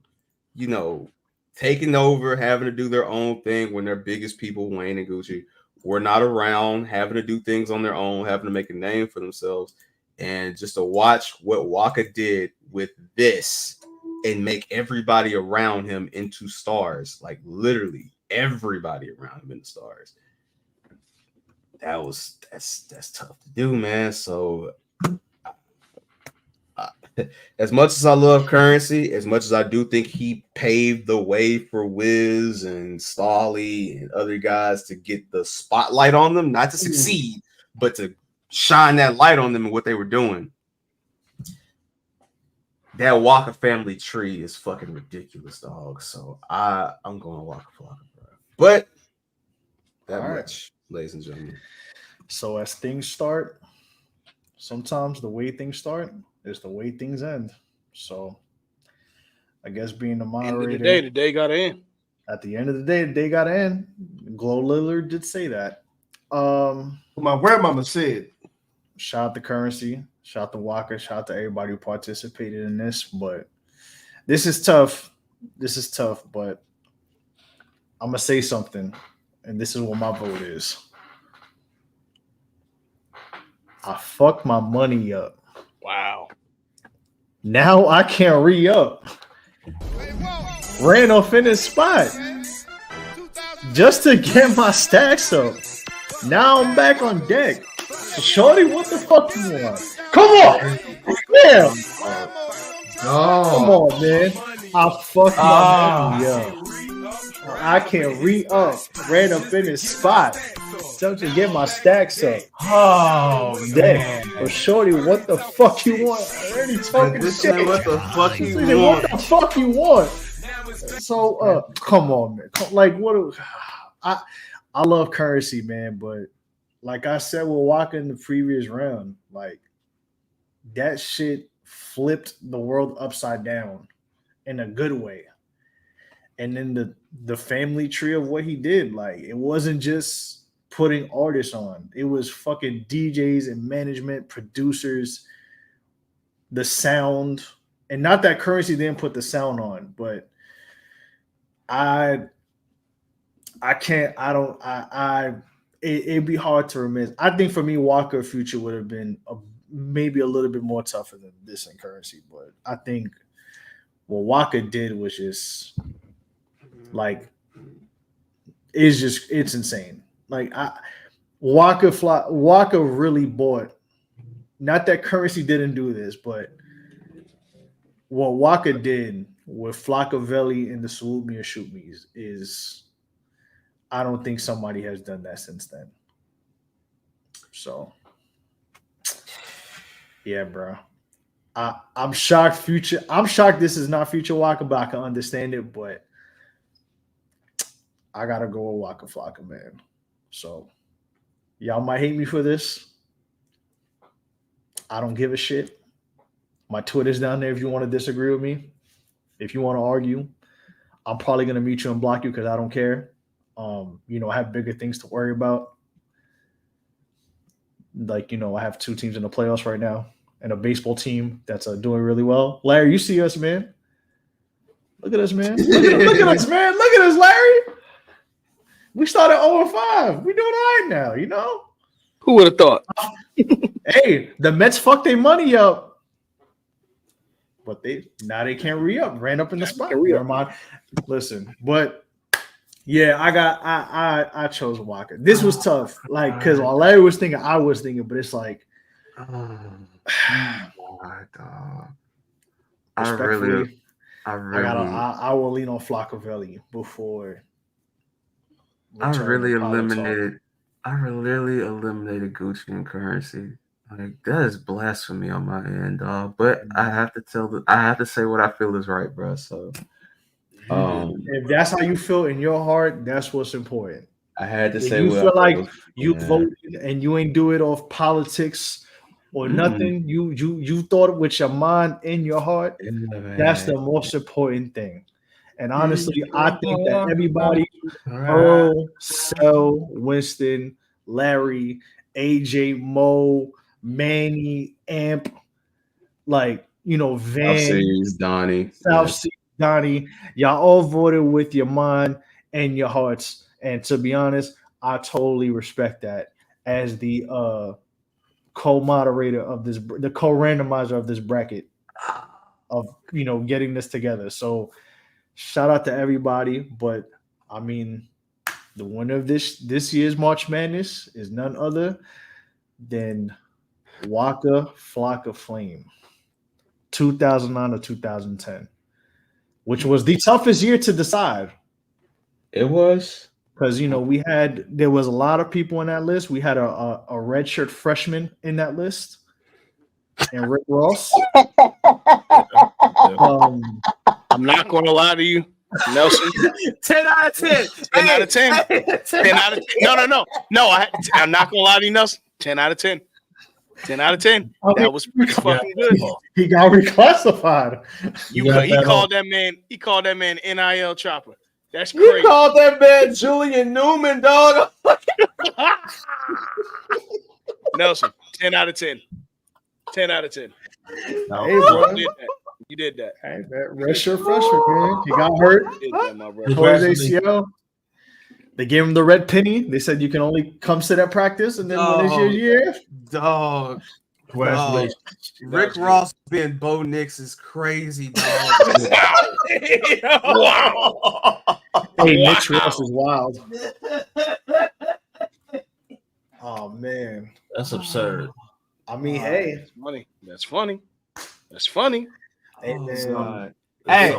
you know, taking over, having to do their own thing when their biggest people, Wayne and Gucci, were not around, having to do things on their own, having to make a name for themselves. And just to watch what Waka did with this and make everybody around him into stars, like literally everybody around him into stars. That's tough to do, man. So as much as I love Currency, as much as I do think he paved the way for Wiz and Stolly and other guys to get the spotlight on them, not to succeed, but to shine that light on them and what they were doing. That Waka family tree is fucking ridiculous, dog. So I'm going Waka Flocka, bro. But that All much, ladies and gentlemen. So as things start, sometimes the way things start is the way things end. So I guess being the moderator, the day got to end. At the end of the day, the day got to end. Glow Lillard did say that. My grandmama said. Shout out to Currency, shout out to Waka, shout out to everybody who participated in this. But this is tough. But I'm gonna say something, and this is what my vote is. I fucked my money up. Wow. Now I can't re-up. Ran off in his spot just to get my stacks up. Now I'm back on deck. Shorty, what the fuck you want? Come on! Yeah. Come on, man. I fucked my money up. I can't re-up. Ran up in his spot. Just to get my stacks up. Oh, man. But Shorty, what the fuck you want? I already talking shit. What the fuck you want? want? What the fuck you want? So, come on, man. Like, what? I love Currency, man, but like I said, we're walking in the previous round. Like, that shit flipped the world upside down in a good way. And then the family tree of what he did, like, it wasn't just putting artists on. It was fucking DJs and management, producers, the sound. And not that Currency didn't put the sound on, but can't. I don't. It'd be hard to remiss. I think for me, Walker Future would have been maybe a little bit more tougher than this in Currency, but I think what Walker did was just like it's insane. Like Walker really bought. Not that Currency didn't do this, but what Walker did with Flockavelli and the Salute Me or Shoot Me is I don't think somebody has done that since then. So, yeah, bro. I'm shocked. I'm shocked this is not Future Walker, but I can understand it. But I gotta go with Waka Flocka, man. So, y'all might hate me for this. I don't give a shit. My Twitter's down there if you want to disagree with me. If you want to argue, I'm probably gonna mute you and block you because I don't care. I have bigger things to worry about. Like, I have 2 teams in the playoffs right now and a baseball team that's doing really well. Larry, you see us, man. Look at us, man. Look at us, man. Look at us, Larry. We started 0-5. We're doing all right now, Who would have thought? Hey, the Mets fucked their money up. But they can't re-up. Ran up in the spot. Never mind. Listen, but yeah, I chose Walker. This was tough, like because while Larry was thinking, I was thinking, but it's like, I will lean on Flockavelli before. I really eliminated Gucci and Currency. Like that is blasphemy on my end, dog. But I have to say what I feel is right, bro. So. If that's how you feel in your heart, that's what's important. I had to if say you feel like you voted and you ain't do it off politics or nothing. You thought it with your mind and your heart. That's the most important thing. And honestly, I think that everybody, Earl, Sel, Winston, Larry, AJ, Mo, Manny, Amp, Van, South Seas, Donnie, South Seas, Donnie, y'all all voted with your mind and your hearts. And to be honest, I totally respect that as the co-moderator of this, the co-randomizer of this bracket of, getting this together. So shout out to everybody. But I mean, the winner of this year's March Madness is none other than Waka Flocka Flame, 2009 to 2010. Which was the toughest year to decide. It was. Because, there was a lot of people in that list. We had a redshirt freshman in that list. And Rick Ross. I'm not going to lie to you, Nelson. 10 out of 10. 10 out of 10. 10 out of 10. No. I'm not going to lie to you, Nelson. 10 out of 10. 10 out of 10. That was pretty fucking good. He got reclassified. He called that man. He called that man NIL Chopper. That's crazy. You called that man Julian Newman, dog. Nelson, 10 out of 10. 10 out of 10. Hey, bro. You did that. Hey, that redshirt freshman, man. He got hurt. ACL. They gave him the red penny. They said you can only come sit at practice, and then when it's your year, dog. Congratulations. Rick Ross being Bo Nix is crazy, dog. Wow. Hey, Nick Ross is wild. Oh man, that's absurd. I mean, hey, that's funny. That's funny. That's funny. Hey, man. Hey,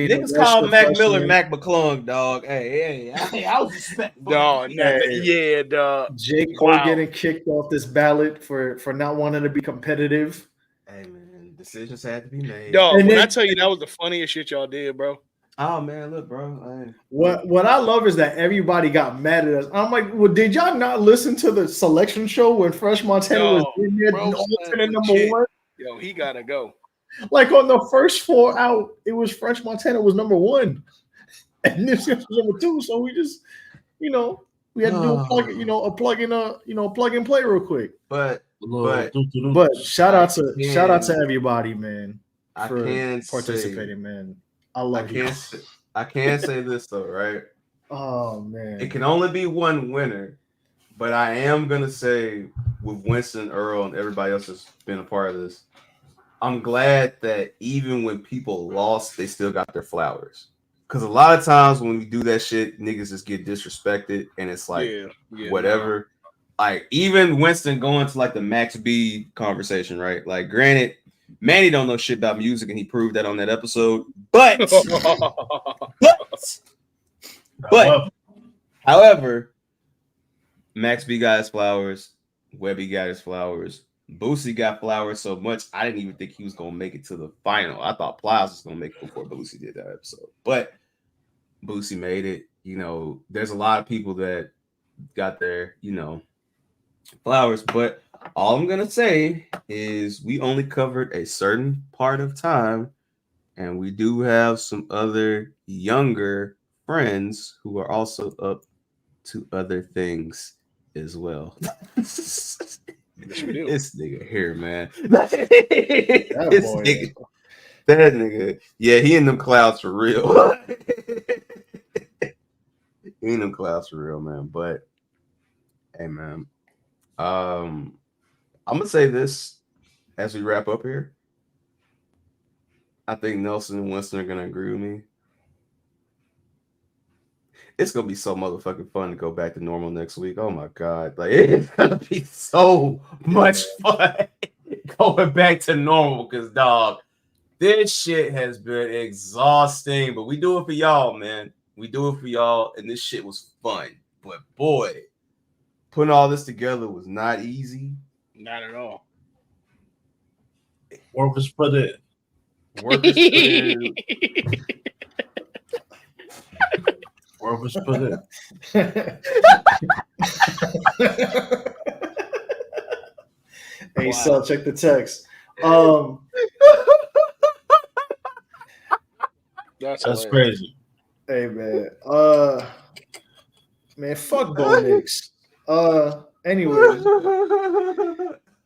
niggas call Mac Miller Mac McClung, dog. Hey, I was respectful. Dog, yeah, dog. Jake Cole getting kicked off this ballot for not wanting to be competitive. Hey, man, decisions had to be made. Dog, when I tell you that was the funniest shit y'all did, bro. Oh man, look, bro. What I love is that everybody got mad at us. I'm like, well, did y'all not listen to the selection show when Fresh Montana was in there, alternate number 1? Yo, he gotta go. Like on the first 4 out, it was Fresh Montana was number 1, and this was number 2. So we just, we had to do a plug and play real quick. But shout out to everybody, man, for participating, man. I love you. I can say this though, right? Oh man, It can only be one winner, but I am gonna say with Winston, Earl, and everybody else that's been a part of this, I'm glad that even when people lost, they still got their flowers. Because a lot of times when we do that shit, niggas just get disrespected, and it's like whatever. Like even Winston going to like the Max B conversation, right? Like, granted, Manny don't know shit about music, and he proved that on that episode. But however, Max B got his flowers, Webby got his flowers, Boosie got flowers so much I didn't even think he was gonna make it to the final. I thought Plies was gonna make it before Boosie did that episode, but Boosie made it. You know, there's a lot of people that got their, you know, flowers, but all I'm gonna say is we only covered a certain part of time, and we do have some other younger friends who are also up to other things as well. This nigga here, man. That nigga, yeah, he in them clouds for real. He in them clouds for real, man. But hey, man, I'm gonna say this as we wrap up here. I think Nelson and Winston are gonna agree with me. It's gonna be so motherfucking fun to go back to normal next week. Oh my god, like it's gonna be so much fun going back to normal. Because dog, this shit has been exhausting, but we do it for y'all, man. We do it for y'all, and this shit was fun. But boy, putting all this together was not easy. Not at all. Work was put in. Work was put in. Where was put in? Hey, so check the text. That's crazy. Hey man. Man, fuck Bo Nix. Anyways.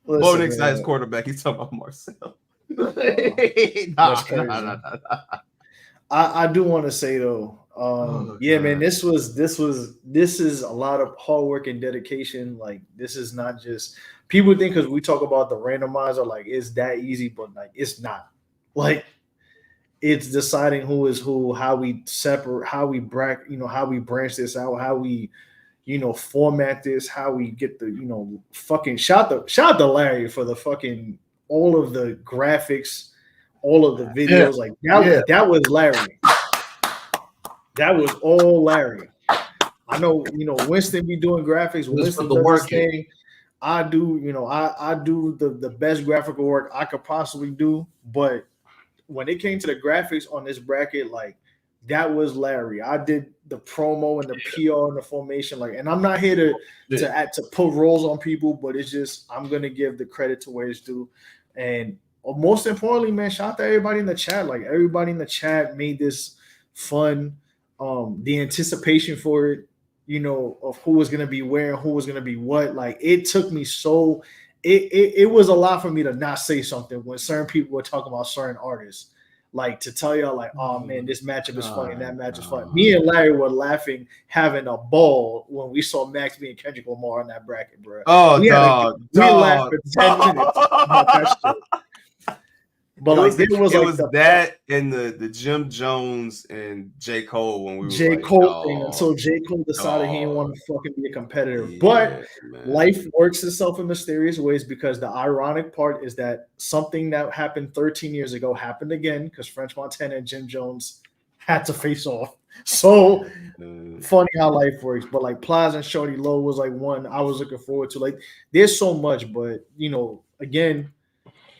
Bo Nix not his quarterback. He's talking about Marcel. That's crazy. I do want to say though, man, this is a lot of hard work and dedication. Like, this is not just people think because we talk about the randomizer, like it's that easy, but like it's not. Like, it's deciding who is who, how we separate, how we how we branch this out, how we, format this, how we get the, fucking shout out to Larry for the fucking all of the graphics, all of the videos. Like that was Larry. That was all Larry. I know, Winston be doing graphics. Winston does his thing. I do, I do the best graphical work I could possibly do. But when it came to the graphics on this bracket, like that was Larry. I did the promo and the PR and the formation. Like, and I'm not here to put roles on people, but it's just I'm gonna give the credit to where it's due. And most importantly, man, shout out to everybody in the chat. Like, everybody in the chat made this fun. The anticipation for it, of who was gonna be where and who was gonna be what. Like, it took me it was a lot for me to not say something when certain people were talking about certain artists. Like, to tell y'all, like, oh man, this matchup is funny and that match is funny. Me and Larry were laughing, having a ball when we saw Max B and Kendrick Lamar in that bracket, bro. Oh, we laughed for 10 minutes about that shit. But like, it was that and the Jim Jones and J. Cole when we were J. Cole thing until J. Cole decided he didn't want to fucking be a competitor. But life works itself in mysterious ways, because the ironic part is that something that happened 13 years ago happened again, because French Montana and Jim Jones had to face off. So funny how life works. But like, Plaza and Shorty Low was like one I was looking forward to. Like, there's so much, but again,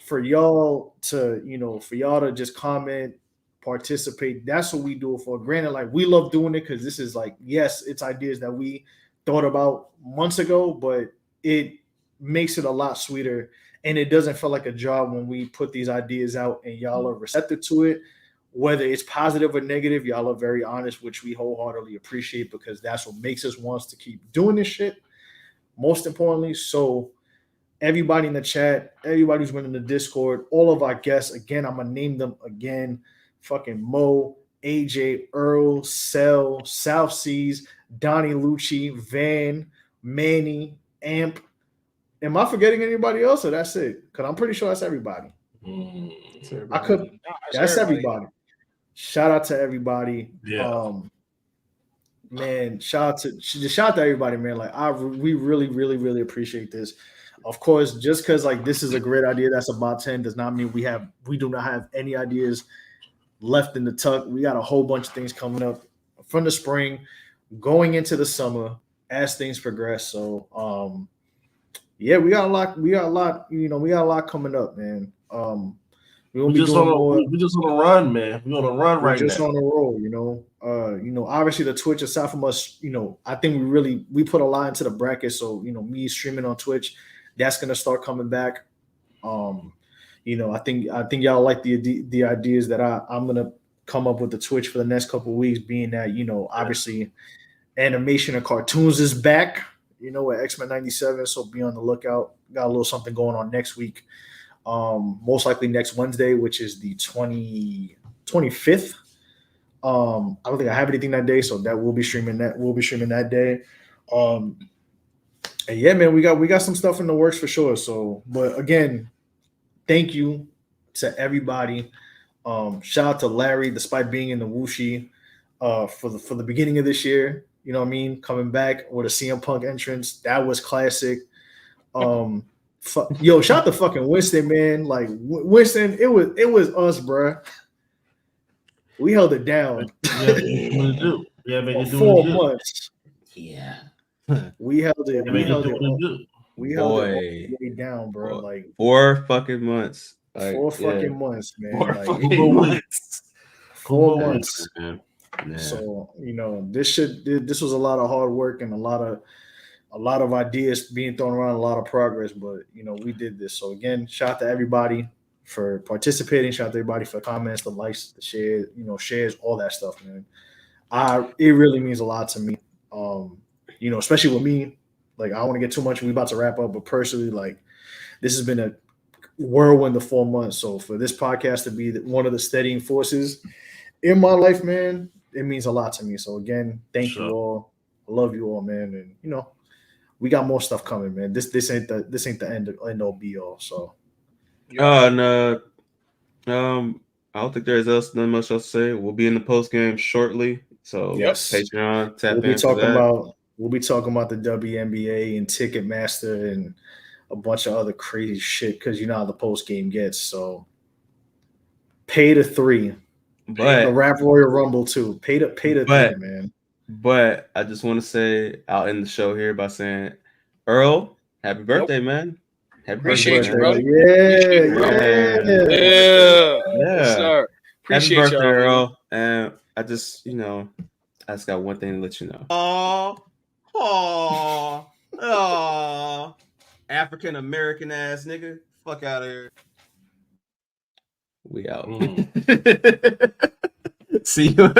for y'all to just comment, participate, that's what we do it for. Granted, like, we love doing it because this is like, yes, it's ideas that we thought about months ago, but it makes it a lot sweeter, and it doesn't feel like a job when we put these ideas out and y'all are receptive to it. Whether it's positive or negative, y'all are very honest, which we wholeheartedly appreciate, because that's what makes us want to keep doing this shit, most importantly. So everybody in the chat, everybody who's been in the Discord, all of our guests, again, I'm going to name them again. Fucking Mo, AJ, Earl, Cell, South Seas, Donnie Lucci, Van, Manny, Amp. Am I forgetting anybody else, or that's it? Because I'm pretty sure that's everybody. I could. That's everybody. Shout out to everybody. Yeah. Man, shout out to everybody, man. Like we really, really, really appreciate this. Of course, just because like this is a great idea that's about 10 does not mean we do not have any ideas left in the tuck. We got a whole bunch of things coming up from the spring, going into the summer as things progress. So yeah, we got a lot, we got a lot coming up, man. We're just on a run, man. We're on a run right now. We're just on a roll, obviously the Twitch, aside from us, I think we put a lot into the bracket. So, me streaming on Twitch, that's gonna start coming back. I think y'all like the ideas that I'm gonna come up with the Twitch for the next couple of weeks, being that, obviously animation and cartoons is back, at X-Men 97. So be on the lookout. Got a little something going on next week. Most likely next Wednesday, which is the 25th. I don't think I have anything that day, so that we'll be streaming that day. And yeah, man, we got some stuff in the works for sure. So, but again, thank you to everybody. Shout out to Larry, despite being in the Wuxi for the beginning of this year. You know what I mean? Coming back with a CM Punk entrance, that was classic. Yo, shout out to fucking Winston, man. Like Winston, it was us, bro. We held it down. Yeah, 4 months. Yeah. We held it. We held it all the way down, bro. Like 4 fucking months. Like, 4 fucking months, man. 4 like, fucking months. 4 months. Man. Yeah. So this was a lot of hard work and a lot of ideas being thrown around, a lot of progress, but we did this. So again, shout out to everybody for participating. Shout out to everybody for comments, the likes, the shares, shares, all that stuff, man. It really means a lot to me. Especially with me. Like, I don't want to get too much. We about to wrap up, but personally, like, this has been a whirlwind of 4 months. So for this podcast to be one of the steadying forces in my life, man, it means a lot to me. So again, thank you all. I love you all, man. And we got more stuff coming, man. This ain't the end all be all. So I don't think there's nothing much else to say. We'll be in the post game shortly. So yes, Patreon, tap we'll be talking about the WNBA and Ticketmaster and a bunch of other crazy shit, because you know how the post game gets. So pay the 3. But the Rap Royal Rumble too. Pay the 3, man. But I just want to say, I'll end the show here by saying, Earl, happy birthday, man. Happy Appreciate birthday, you, brother. Yeah. Sir. Appreciate happy birthday, y'all, Earl. And I just, I just got one thing to let you know. Oh, African American ass nigga. Fuck out of here. We out. See you.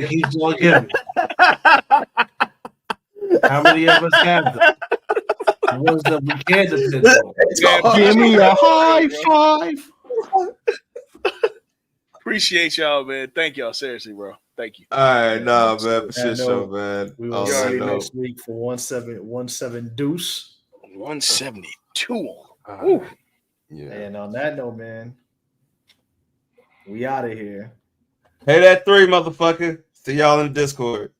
He's again. How many of us have them? The ones that we can't depend on. Give me a high 5. Appreciate y'all, man. Thank y'all. Seriously, bro. Thank you. All right, man. For sure, man. We will see you next week for 17 deuce. 172. Yeah. And on that note, man, we out of here. Hey, that 3, motherfucker. See y'all in the Discord.